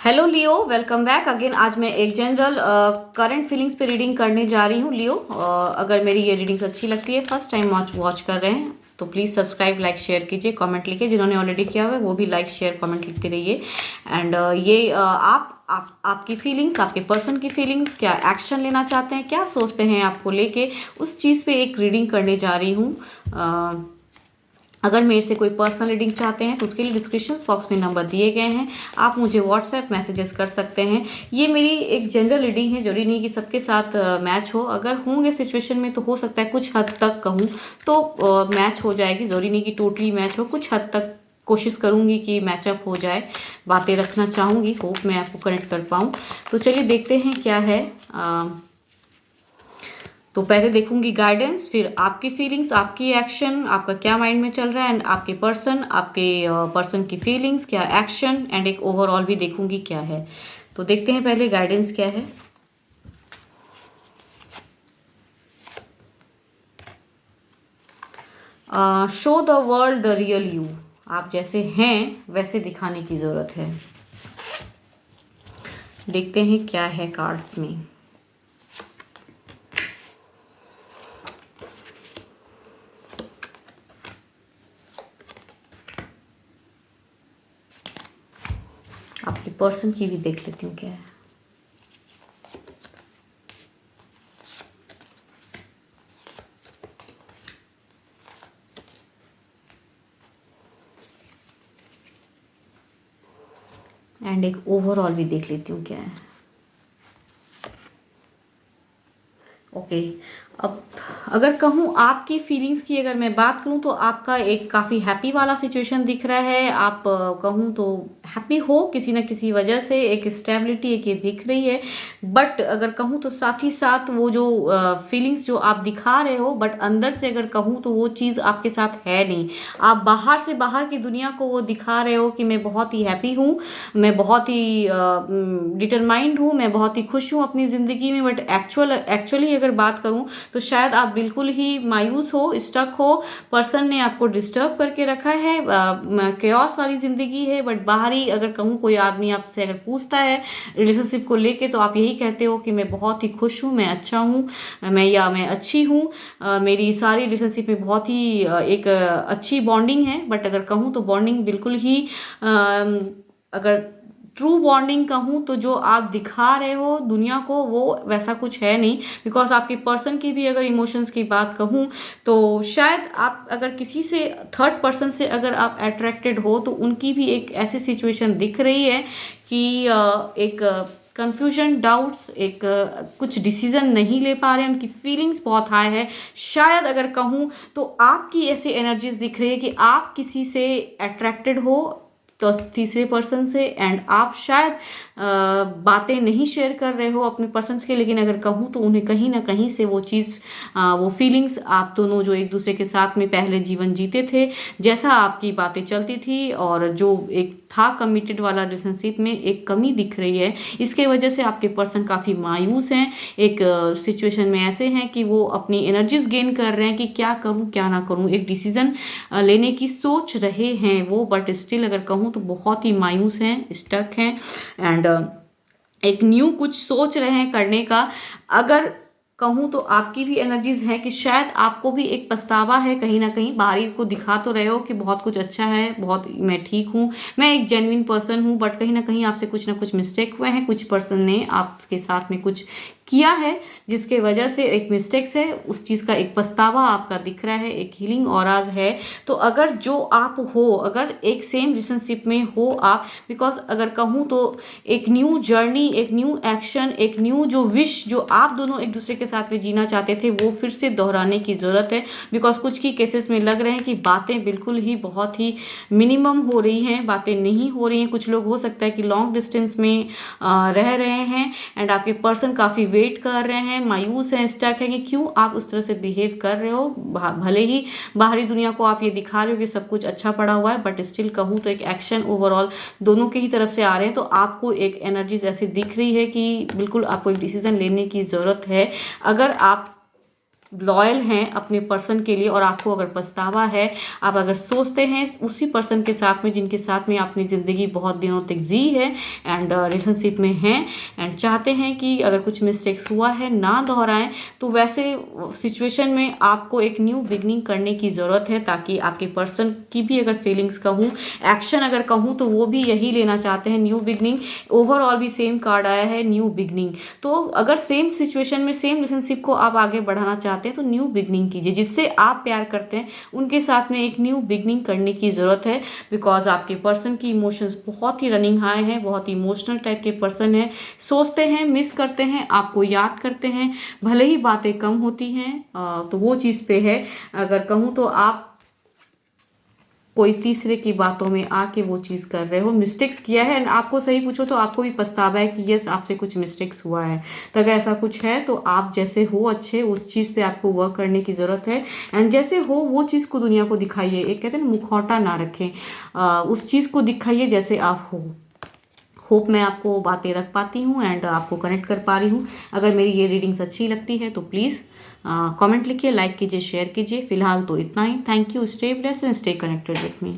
Hello लियो, welcome back again. आज मैं एक जनरल करंट फीलिंग्स पे रीडिंग करने जा रही हूँ। लियो, अगर मेरी ये रीडिंग्स अच्छी लगती है, फर्स्ट टाइम वॉच कर रहे हैं तो प्लीज़ सब्सक्राइब, लाइक, शेयर कीजिए, कमेंट लिखिए। जिन्होंने ऑलरेडी किया हुआ है वो भी लाइक, शेयर, कमेंट लिखते रहिए। एंड ये आपकी फीलिंग्स, आपके पर्सन की फीलिंग्स, क्या एक्शन लेना चाहते हैं, क्या सोचते हैं आपको लेके, उस चीज़ पे एक रीडिंग करने जा रही हूँ। अगर मेरे से कोई पर्सनल रीडिंग चाहते हैं तो उसके लिए डिस्क्रिप्शन बॉक्स में नंबर दिए गए हैं, आप मुझे व्हाट्सएप मैसेजेस कर सकते हैं। ये मेरी एक जनरल रीडिंग है, जरूरी नहीं कि सबके साथ मैच हो। अगर होंगे सिचुएशन में तो हो सकता है कुछ हद तक कहूँ तो मैच हो जाएगी, जरूरी नहीं कि टोटली मैच हो, कुछ हद तक कोशिश करूँगी कि मैचअप हो जाए। बातें रखना चाहूँगी, होप मैं आपको कनेक्ट कर पाऊँ। तो चलिए देखते हैं क्या है। तो पहले देखूंगी गाइडेंस, फिर आपकी फीलिंग्स, आपकी एक्शन, आपका क्या माइंड में चल रहा है, एंड आपके पर्सन की फीलिंग्स, क्या एक्शन, एंड एक ओवरऑल भी देखूंगी क्या है। तो देखते हैं पहले गाइडेंस क्या है। Show the world the real you. आप जैसे हैं वैसे दिखाने की जरूरत है। देखते हैं क्या है कार्ड्स में। आपके पर्सन की भी देख लेती हूँ क्या है। एंड एक ओवरऑल भी देख लेती हूँ क्या है। ओके, अब अगर कहूँ आपकी फीलिंग्स की, अगर मैं बात करूँ तो आपका एक काफ़ी हैप्पी वाला सिचुएशन दिख रहा है। आप कहूँ तो हैप्पी हो किसी न किसी वजह से, एक स्टेबिलिटी एक ये दिख रही है। बट अगर कहूँ तो साथ ही साथ वो जो फीलिंग्स जो आप दिखा रहे हो, बट अंदर से अगर कहूँ तो वो चीज़ आपके साथ है नहीं। आप बाहर से, बाहर की दुनिया को वो दिखा रहे हो कि मैं बहुत ही हैप्पी हूँ, मैं बहुत ही डिटरमाइंड हूँ, मैं बहुत ही खुश हूँ अपनी ज़िंदगी में। बट एक्चुअली अगर बात करूँ तो शायद आप बिल्कुल ही मायूस हो, स्टक हो, पर्सन ने आपको डिस्टर्ब करके रखा है, केओस वाली ज़िंदगी है। बट बाहरी अगर कहूँ कोई आदमी आपसे अगर पूछता है रिलेशनशिप को लेके तो आप यही कहते हो कि मैं बहुत ही खुश हूँ, मैं अच्छा हूँ, मैं अच्छी हूँ, मेरी सारी रिलेशनशिप में बहुत ही एक अच्छी बॉन्डिंग है। बट अगर कहूँ तो बॉन्डिंग बिल्कुल ही अगर ट्रू बॉन्डिंग कहूँ तो जो आप दिखा रहे हो दुनिया को वो वैसा कुछ है नहीं। बिकॉज आपके पर्सन की भी अगर इमोशंस की बात कहूँ तो शायद आप अगर किसी से, थर्ड पर्सन से अगर आप अट्रैक्टेड हो तो उनकी भी एक ऐसी सिचुएशन दिख रही है कि एक कंफ्यूजन, डाउट्स, एक कुछ डिसीजन नहीं ले पा रहे हैं, उनकी फीलिंग्स बहुत हाई है। शायद अगर कहूँ तो आपकी ऐसी एनर्जीज दिख रही है कि आप किसी से अट्रैक्टेड हो, तो तीसरे पर्सन से, एंड आप शायद बातें नहीं शेयर कर रहे हो अपने पर्सन के, लेकिन अगर कहूँ तो उन्हें कहीं ना कहीं से वो चीज़, वो फीलिंग्स, आप दोनों जो एक दूसरे के साथ में पहले जीवन जीते थे, जैसा आपकी बातें चलती थी, और जो एक था कमिटेड वाला रिलेशनशिप में एक कमी दिख रही है। इसके वजह से आपके पर्सन काफ़ी मायूस हैं, एक सिचुएशन में ऐसे हैं कि वो अपनी एनर्जीज गेन कर रहे हैं कि क्या करूँ क्या ना करूँ, एक डिसीजन लेने की सोच रहे हैं वो। बट स्टिल अगर कहूँ तो बहुत ही मायूस हैं, स्टक हैं, एंड एक न्यू कुछ सोच रहे हैं करने का। अगर कहूँ तो आपकी भी एनर्जीज है कि शायद आपको भी एक पछतावा है कहीं ना कहीं। बाहरी को दिखा तो रहे हो कि बहुत कुछ अच्छा है, बहुत मैं ठीक हूँ, मैं एक जेन्युइन पर्सन हूँ, बट कहीं ना कहीं आपसे कुछ ना कुछ मिस्टेक हुए हैं, कुछ पर्सन ने आपके साथ में कुछ किया है जिसके वजह से एक मिस्टेक्स है, उस चीज़ का एक पछतावा आपका दिख रहा है, एक हीलिंग ऑराज है। तो अगर जो आप हो, अगर एक सेम रिलेशनशिप में हो आप, बिकॉज अगर कहूँ तो एक न्यू जर्नी, एक न्यू एक्शन, एक न्यू जो विश जो आप दोनों एक दूसरे के साथ में जीना चाहते थे वो फिर से दोहराने की ज़रूरत है। बिकॉज कुछ की केसेस में लग रहे हैं कि बातें बिल्कुल ही बहुत ही मिनिमम हो रही हैं, बातें नहीं हो रही हैं। कुछ लोग हो सकता है कि लॉन्ग डिस्टेंस में रह रहे हैं, एंड आपके पर्सन काफ़ी वेट कर रहे हैं, मायूस हैं, स्टक हैं कि क्यों आप उस तरह से बिहेव कर रहे हो। भले ही बाहरी दुनिया को आप ये दिखा रहे हो कि सब कुछ अच्छा पड़ा हुआ है, बट स्टिल कहूँ तो एक एक्शन ओवरऑल दोनों की ही तरफ से आ रहे हैं। तो आपको एक एनर्जीज ऐसी दिख रही है कि बिल्कुल आपको एक डिसीजन लेने की ज़रूरत है। अगर आप लॉयल हैं अपने पर्सन के लिए और आपको अगर पछतावा है, आप अगर सोचते हैं उसी पर्सन के साथ में जिनके साथ में आपने ज़िंदगी बहुत दिनों तक जी है एंड रिलेशनशिप में हैं एंड चाहते हैं कि अगर कुछ मिस्टेक्स हुआ है ना दोहराएं, तो वैसे सिचुएशन में आपको एक न्यू बिगनिंग करने की ज़रूरत है, ताकि आपके पर्सन की भी अगर फीलिंग्स कहूँ, एक्शन अगर कहूँ, तो वो भी यही लेना चाहते हैं, न्यू बिगनिंग। ओवरऑल भी सेम कार्ड आया है, न्यू बिगनिंग। तो अगर सेम सिचुएशन में सेम रिलेशनशिप को आप आगे बढ़ाना चाहते हैं तो न्यू बिगनिंग कीजिए। जिससे आप प्यार करते हैं उनके साथ में एक न्यू बिगनिंग करने की ज़रूरत है, बिकॉज आपके पर्सन की इमोशंस बहुत ही रनिंग हाई है, बहुत इमोशनल टाइप के पर्सन है, सोचते हैं, मिस करते हैं, आपको याद करते हैं, भले ही बातें कम होती हैं। तो वो चीज़ पे है, अगर कहूँ तो आप कोई तीसरे की बातों में आके वो चीज़ कर रहे हो, मिस्टेक्स किया है एंड आपको सही पूछो तो आपको भी पछतावा है कि यस आपसे कुछ मिस्टेक्स हुआ है। तो अगर ऐसा कुछ है तो आप जैसे हो अच्छे, उस चीज़ पे आपको वर्क करने की ज़रूरत है एंड जैसे हो वो चीज़ को दुनिया को दिखाइए। एक कहते हैं ना, मुखौटा ना रखें, उस चीज़ को दिखाइए जैसे आप हो। होप मैं आपको बातें रख पाती हूँ एंड आपको कनेक्ट कर पा रही हूँ। अगर मेरी ये रीडिंग्स अच्छी लगती है तो प्लीज़ कमेंट लिखिए, लाइक कीजिए, शेयर कीजिए। फिलहाल तो इतना ही। Thank you, stay blessed and stay connected with me.